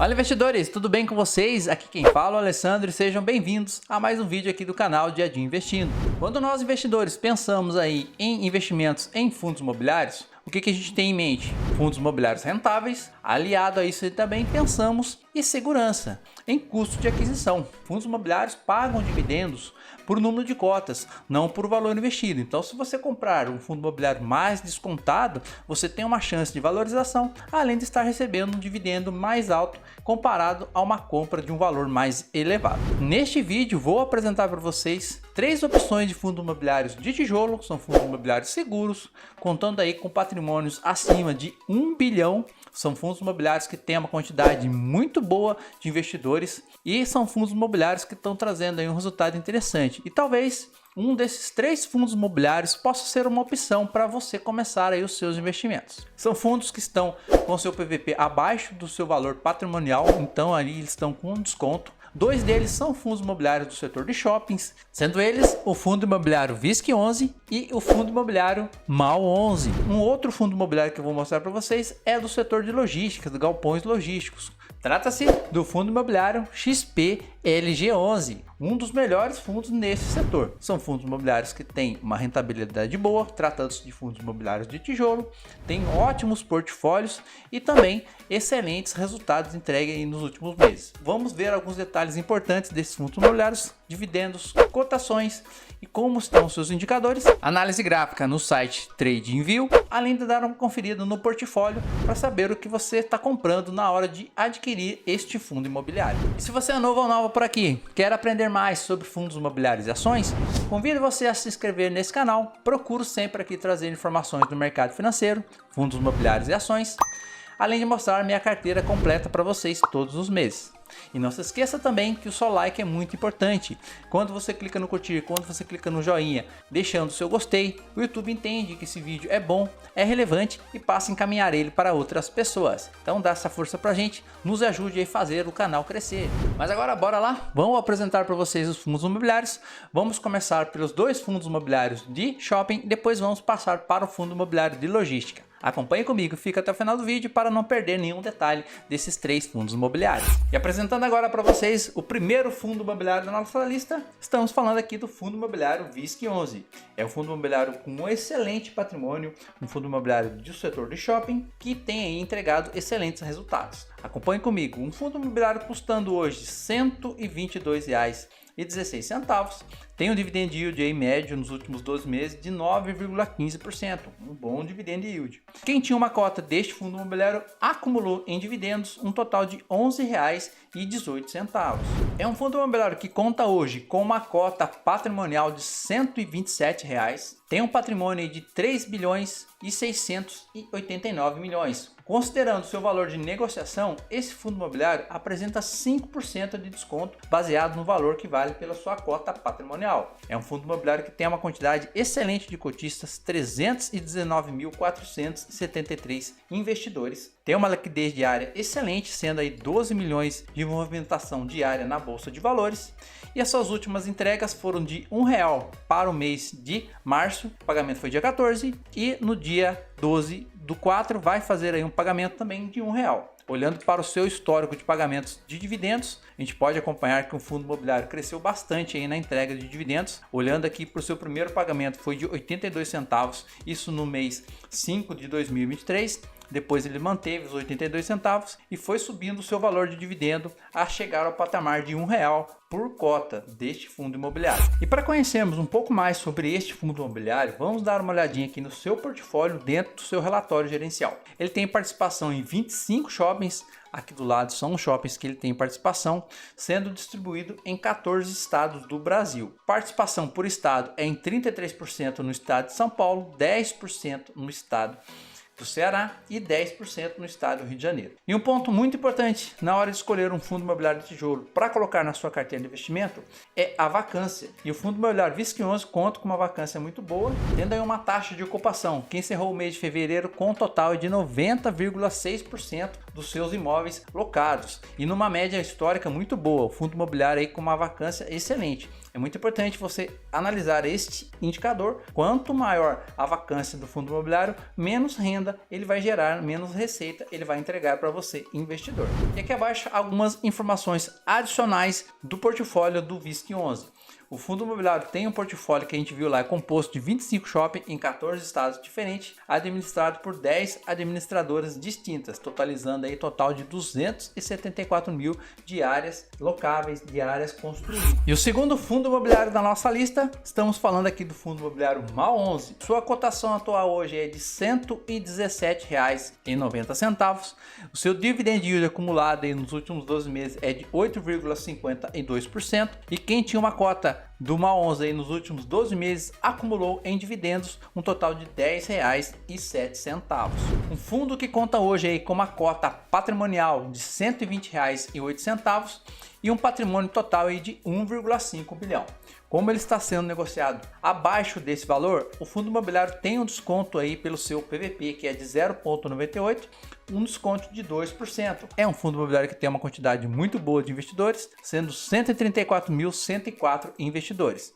Olá investidores, tudo bem com vocês? Aqui quem fala é o Alessandro e sejam bem-vindos a mais um vídeo aqui do canal Dia a Dia Investindo. Quando nós investidores pensamos aí em investimentos em fundos imobiliários, o que a gente tem em mente? Fundos imobiliários rentáveis, aliado a isso também pensamos em segurança, em custo de aquisição. Fundos imobiliários pagam dividendos por número de cotas, não por valor investido. Então, se você comprar um fundo imobiliário mais descontado, você tem uma chance de valorização, além de estar recebendo um dividendo mais alto comparado a uma compra de um valor mais elevado. Neste vídeo, vou apresentar para vocês 3 opções de fundos imobiliários de tijolo, são fundos imobiliários seguros, contando aí com patrimônios acima de 1 bilhão. São fundos imobiliários que têm uma quantidade muito boa de investidores e são fundos imobiliários que estão trazendo aí um resultado interessante. E talvez um desses 3 fundos imobiliários possa ser uma opção para você começar aí os seus investimentos. São fundos que estão com seu PVP abaixo do seu valor patrimonial, então ali eles estão com um desconto. 2 deles são fundos imobiliários do setor de shoppings, sendo eles o fundo imobiliário VISC11 e o fundo imobiliário MAL11. Um outro fundo imobiliário que eu vou mostrar para vocês é do setor de logística, de galpões logísticos. Trata-se do fundo imobiliário XPLG11, um dos melhores fundos nesse setor. São fundos imobiliários que têm uma rentabilidade boa, tratando-se de fundos imobiliários de tijolo, têm ótimos portfólios e também excelentes resultados entregues aí nos últimos meses. Vamos ver alguns detalhes importantes desses fundos imobiliários, dividendos, cotações e como estão seus indicadores, análise gráfica no site TradingView, além de dar uma conferida no portfólio para saber o que você está comprando na hora de adquirir este fundo imobiliário. E se você é novo ou nova por aqui, quer aprender mais sobre fundos imobiliários e ações, convido você a se inscrever nesse canal. Procuro sempre aqui trazer informações do mercado financeiro, fundos imobiliários e ações, além de mostrar minha carteira completa para vocês todos os meses. E não se esqueça também que o seu like é muito importante. Quando você clica no curtir, quando você clica no joinha, deixando o seu gostei, o YouTube entende que esse vídeo é bom, é relevante e passa a encaminhar ele para outras pessoas. Então dá essa força pra gente, nos ajude a fazer o canal crescer. Mas agora bora lá, vamos apresentar para vocês os fundos imobiliários. Vamos começar pelos 2 fundos imobiliários de shopping e depois vamos passar para o fundo imobiliário de logística. Acompanhe comigo, fica até o final do vídeo para não perder nenhum detalhe desses 3 fundos imobiliários. E apresentando agora para vocês o primeiro fundo imobiliário da nossa lista, estamos falando aqui do fundo imobiliário VISC11. É um fundo imobiliário com um excelente patrimônio, um fundo imobiliário do setor de shopping que tem aí entregado excelentes resultados. Acompanhe comigo, um fundo imobiliário custando hoje R$ 122,16, tem um dividend yield aí médio nos últimos 12 meses de 9,15%, um bom dividend yield. Quem tinha uma cota deste fundo imobiliário acumulou em dividendos um total de R$ 11,18. É um fundo imobiliário que conta hoje com uma cota patrimonial de R$ 127, tem um patrimônio de 3 bilhões e 689 milhões. Considerando seu valor de negociação, esse fundo imobiliário apresenta 5% de desconto baseado no valor que vale pela sua cota patrimonial. É um fundo imobiliário que tem uma quantidade excelente de cotistas, 319.473 investidores. Tem uma liquidez diária excelente, sendo aí 12 milhões de movimentação diária na Bolsa de Valores. E as suas últimas entregas foram de R$1 para o mês de março, o pagamento foi dia 14 e no dia 12/4 vai fazer aí um pagamento também de R$1. Olhando para o seu histórico de pagamentos de dividendos, a gente pode acompanhar que o fundo imobiliário cresceu bastante aí na entrega de dividendos. Olhando aqui para o seu primeiro pagamento foi de 82 centavos, isso no mês 5 de 2023. Depois ele manteve os 82 centavos e foi subindo o seu valor de dividendo a chegar ao patamar de R$1 por cota deste fundo imobiliário. E para conhecermos um pouco mais sobre este fundo imobiliário, vamos dar uma olhadinha aqui no seu portfólio dentro do seu relatório gerencial. Ele tem participação em 25 shoppings, aqui do lado são os shoppings que ele tem participação, sendo distribuído em 14 estados do Brasil. Participação por estado é em 33% no estado de São Paulo, 10% no estado do Ceará e 10% no estado do Rio de Janeiro. E um ponto muito importante na hora de escolher um fundo imobiliário de tijolo para colocar na sua carteira de investimento é a vacância. E o fundo imobiliário VISC11 conta com uma vacância muito boa, tendo aí uma taxa de ocupação que encerrou o mês de fevereiro com um total de 90,6% dos seus imóveis locados e numa média histórica muito boa. O fundo imobiliário aí com uma vacância excelente. É muito importante você analisar este indicador. Quanto maior a vacância do fundo imobiliário, menos renda ele vai gerar, menos receita ele vai entregar para você, investidor. E aqui abaixo algumas informações adicionais do portfólio do VISC11. O fundo imobiliário tem um portfólio que a gente viu lá, é composto de 25 shoppings em 14 estados diferentes, administrado por 10 administradoras distintas, totalizando aí total de 274 mil diárias locáveis, diárias construídas. E o segundo fundo imobiliário da nossa lista, estamos falando aqui do fundo imobiliário MAL11. Sua cotação atual hoje é de R$ 117,90. O seu dividend yield acumulado aí nos últimos 12 meses é de 8,52%. E quem tinha uma cota do MAL11 aí nos últimos 12 meses acumulou em dividendos um total de R$ 10,07. Um fundo que conta hoje aí com uma cota patrimonial de R$ 120,08 e um patrimônio total aí de 1,5 bilhão. Como ele está sendo negociado abaixo desse valor, o fundo imobiliário tem um desconto aí pelo seu PVP, que é de 0,98, um desconto de 2%. É um fundo imobiliário que tem uma quantidade muito boa de investidores, sendo 134.104 investidores.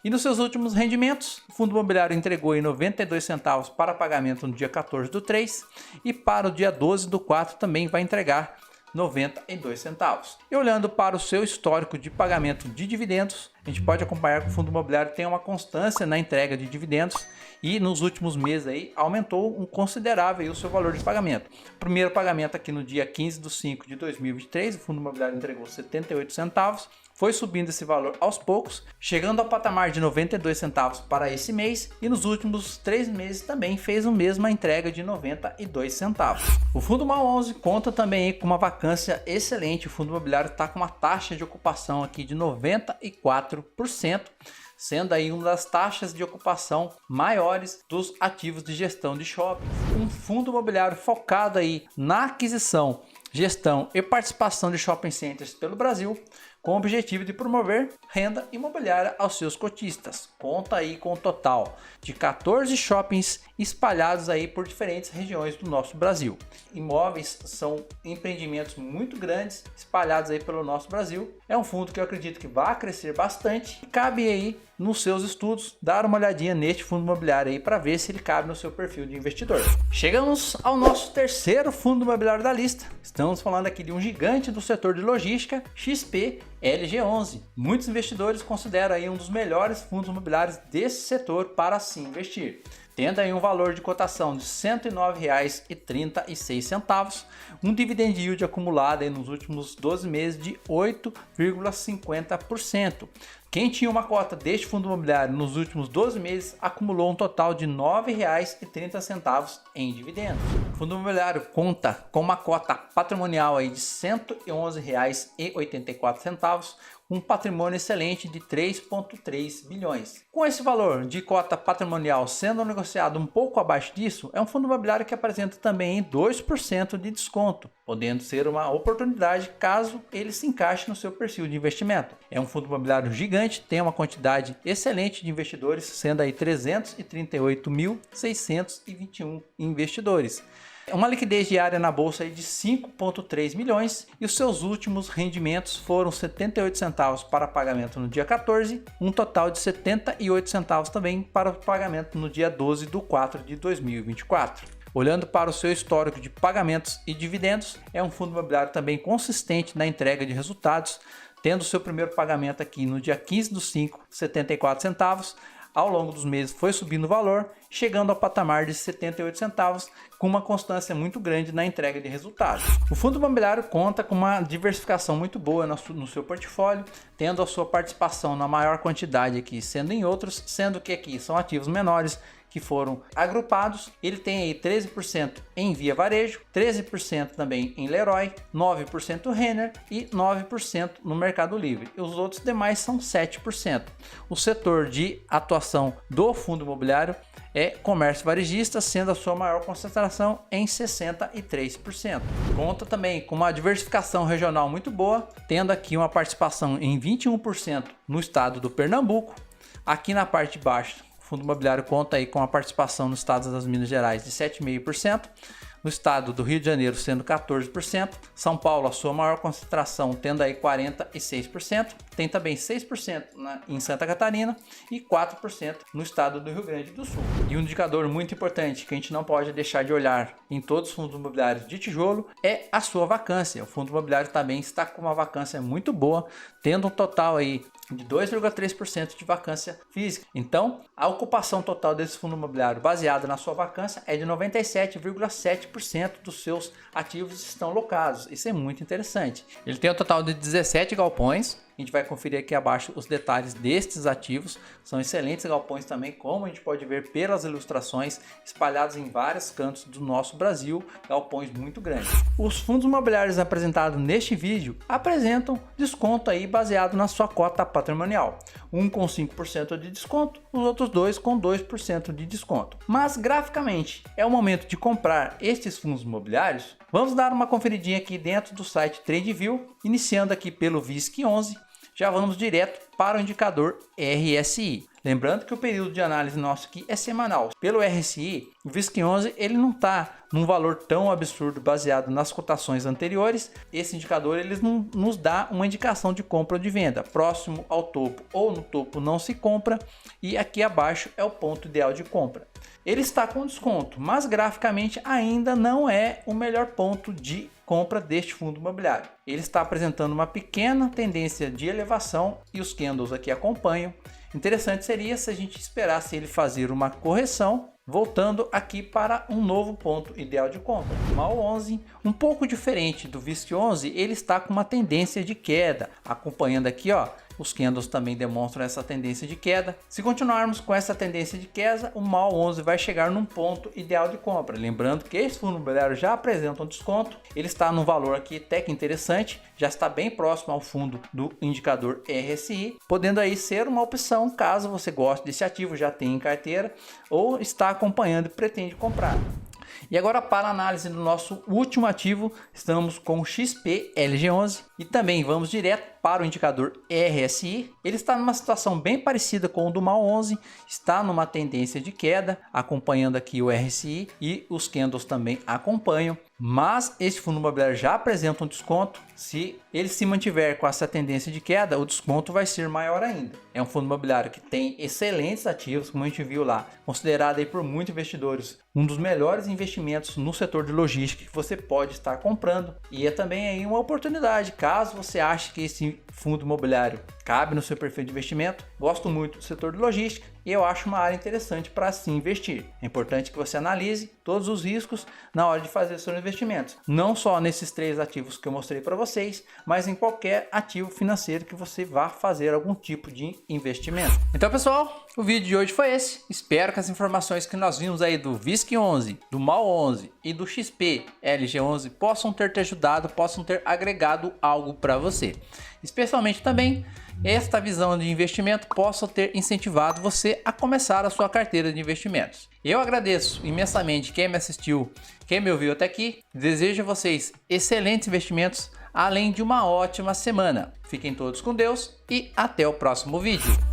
E nos seus últimos rendimentos, o fundo imobiliário entregou aí 92 centavos para pagamento no dia 14/3 e para o dia 12/4 também vai entregar 92 centavos. E olhando para o seu histórico de pagamento de dividendos, a gente pode acompanhar que o fundo imobiliário tem uma constância na entrega de dividendos e nos últimos meses aí aumentou um considerável aí o seu valor de pagamento. Primeiro pagamento aqui no dia 15/5/2023, o fundo imobiliário entregou 78 centavos, foi subindo esse valor aos poucos, chegando ao patamar de 92 centavos para esse mês e nos últimos 3 meses também fez a mesma entrega de 92 centavos. O fundo MAL11 conta também com uma vacância excelente. O fundo imobiliário está com uma taxa de ocupação aqui de 94%, sendo aí uma das taxas de ocupação maiores dos ativos de gestão de shoppings. Um fundo imobiliário focado aí na aquisição, gestão e participação de shopping centers pelo Brasil, com o objetivo de promover renda imobiliária aos seus cotistas. Conta aí com um total de 14 shoppings espalhados aí por diferentes regiões do nosso Brasil. Imóveis são empreendimentos muito grandes espalhados aí pelo nosso Brasil. É um fundo que eu acredito que vai crescer bastante. Cabe aí nos seus estudos dar uma olhadinha neste fundo imobiliário aí para ver se ele cabe no seu perfil de investidor. Chegamos ao nosso terceiro fundo imobiliário da lista. Estamos falando aqui de um gigante do setor de logística, XP LG11. Muitos investidores consideram aí um dos melhores fundos imobiliários desse setor para se investir. Tendo aí um valor de cotação de R$ 109,36, um dividend yield acumulado aí nos últimos 12 meses de 8,50%. Quem tinha uma cota deste fundo imobiliário nos últimos 12 meses acumulou um total de R$ 9,30 em dividendos. O fundo imobiliário conta com uma cota patrimonial aí de R$ 111,84, um patrimônio excelente de 3,3 bilhões. Com esse valor de cota patrimonial sendo negociado um pouco abaixo disso, é um fundo imobiliário que apresenta também 2% de desconto, podendo ser uma oportunidade caso ele se encaixe no seu perfil de investimento. É um fundo imobiliário gigante, tem uma quantidade excelente de investidores, sendo aí 338.621 investidores. Uma liquidez diária na bolsa de 5,3 milhões e os seus últimos rendimentos foram 78 centavos para pagamento no dia 14, um total de 78 centavos também para o pagamento no dia 12/4/2024. Olhando para o seu histórico de pagamentos e dividendos, é um fundo imobiliário também consistente na entrega de resultados, tendo seu primeiro pagamento aqui no dia 15/5, 74 centavos. Ao longo dos meses foi subindo o valor, chegando ao patamar de 78 centavos, com uma constância muito grande na entrega de resultados. O fundo imobiliário conta com uma diversificação muito boa no seu portfólio, tendo a sua participação na maior quantidade aqui sendo em outros, sendo que aqui são ativos menores que foram agrupados. Ele tem aí 13% em Via Varejo, 13% também em Leroy, 9% Renner e 9% no Mercado Livre. E os outros demais são 7%. O setor de atuação do fundo imobiliário é comércio varejista, sendo a sua maior concentração em 63%. Conta também com uma diversificação regional muito boa, tendo aqui uma participação em 21% no estado do Pernambuco. Aqui na parte de baixo, o fundo imobiliário conta aí com a participação no estado das Minas Gerais de 7,5%, no estado do Rio de Janeiro sendo 14%, São Paulo a sua maior concentração tendo aí 46%, tem também 6% em Santa Catarina e 4% no estado do Rio Grande do Sul. E um indicador muito importante que a gente não pode deixar de olhar em todos os fundos imobiliários de tijolo é a sua vacância. O fundo imobiliário também está com uma vacância muito boa, tendo um total aí de 2,3% de vacância física. Então, a ocupação total desse fundo imobiliário baseada na sua vacância é de 97,7% dos seus ativos estão locados. Isso é muito interessante. Ele tem um total de 17 galpões. A gente vai conferir aqui abaixo os detalhes destes ativos. São excelentes galpões também, como a gente pode ver pelas ilustrações espalhados em vários cantos do nosso Brasil, galpões muito grandes. Os fundos imobiliários apresentados neste vídeo apresentam desconto aí baseado na sua cota patrimonial. Um com 5% de desconto, os outros dois com 2% de desconto. Mas graficamente é o momento de comprar estes fundos imobiliários? Vamos dar uma conferidinha aqui dentro do site TradeView, iniciando aqui pelo VISC11. Já vamos direto para o indicador RSI. Lembrando que o período de análise nosso aqui é semanal. Pelo RSI, o VISC11 ele não está num valor tão absurdo baseado nas cotações anteriores. Esse indicador ele nos dá uma indicação de compra ou de venda. Próximo ao topo ou no topo não se compra e aqui abaixo é o ponto ideal de compra. Ele está com desconto, mas graficamente ainda não é o melhor ponto de compra deste fundo imobiliário. Ele está apresentando uma pequena tendência de elevação e os candles aqui acompanham. Interessante seria se a gente esperasse ele fazer uma correção, voltando aqui para um novo ponto ideal de compra. O MAL 11, um pouco diferente do VISC11, ele está com uma tendência de queda, acompanhando aqui, ó. Os candles também demonstram essa tendência de queda. Se continuarmos com essa tendência de queda, o MAL 11 vai chegar num ponto ideal de compra. Lembrando que esse fundo imobiliário já apresenta um desconto. Ele está num valor aqui até que interessante, já está bem próximo ao fundo do indicador RSI, podendo aí ser uma opção caso você goste desse ativo, já tem em carteira ou está acompanhando e pretende comprar. E agora para a análise do nosso último ativo, estamos com o XP-LG11 e também vamos direto para o indicador RSI. Ele está numa situação bem parecida com o do MAL 11, está numa tendência de queda, acompanhando aqui o RSI e os candles também acompanham. Mas este fundo imobiliário já apresenta um desconto. Se ele se mantiver com essa tendência de queda, o desconto vai ser maior ainda. É um fundo imobiliário que tem excelentes ativos, como a gente viu lá, considerado aí por muitos investidores um dos melhores investimentos no setor de logística que você pode estar comprando. E é também aí uma oportunidade, caso você ache que esse fundo imobiliário cabe no seu perfil de investimento. Gosto muito do setor de logística e eu acho uma área interessante para se investir. É importante que você analise todos os riscos na hora de fazer seus investimentos, não só nesses 3 ativos que eu mostrei para vocês, mas em qualquer ativo financeiro que você vá fazer algum tipo de investimento. Então, pessoal, o vídeo de hoje foi esse. Espero que as informações que nós vimos aí do VISC11, do MAL 11 e do XP-LG11 possam ter te ajudado, possam ter agregado algo para você. Especialmente também esta visão de investimento possa ter incentivado você a começar a sua carteira de investimentos. Eu agradeço imensamente quem me assistiu, quem me ouviu até aqui. Desejo a vocês excelentes investimentos, além de uma ótima semana. Fiquem todos com Deus e até o próximo vídeo.